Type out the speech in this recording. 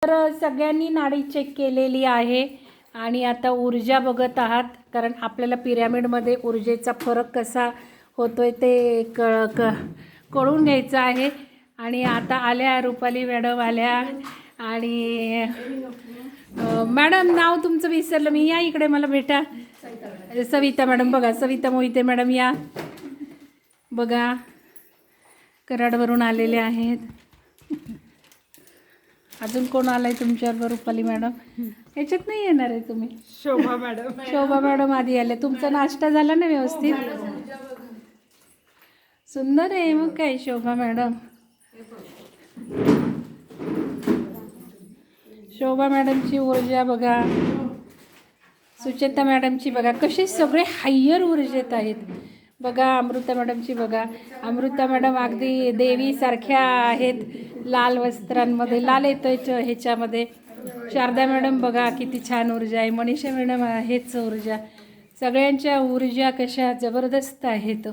तर सगळ्यांनी नाडी चेक केलेली आहे आणि आता ऊर्जा बघत आहात, कारण आपल्याला पिरॅमिडमध्ये ऊर्जेचा फरक कसा होतोय ते कळून घ्यायचं आहे. आणि आता आल्या रुपाली मॅडम आल्या. आणि मॅडम नाव तुमचं विसरलं मी, या इकडे मला भेटा. सविता मॅडम बघा, सविता मोहिते मॅडम या बघा, कराडवरून आलेले आहेत. अजून कोण आलाय तुमच्याबरोबर? रुपाली मॅडम याच्यात नाही येणार आहे तुम्ही? शोभा मॅडम. शोभा मॅडम आधी आले. तुमचा नाश्ता झाला ना व्यवस्थित? सुंदर आहे मग काय. शोभा मॅडम, शोभा मॅडमची ऊर्जा बघा, सुचेता मॅडमची बघा, कसे सगळे हायर ऊर्जेत आहेत बघा. अमृता मॅडमची बघा, अमृता मॅडम अगदी देवीसारख्या आहेत, लाल वस्त्रांमध्ये, लाल येतोय ह्याच्यामध्ये. शारदा मॅडम बघा किती छान ऊर्जा आहे. मनीषा मॅडम आहेच ऊर्जा. सगळ्यांच्या ऊर्जा कशा जबरदस्त आहेत.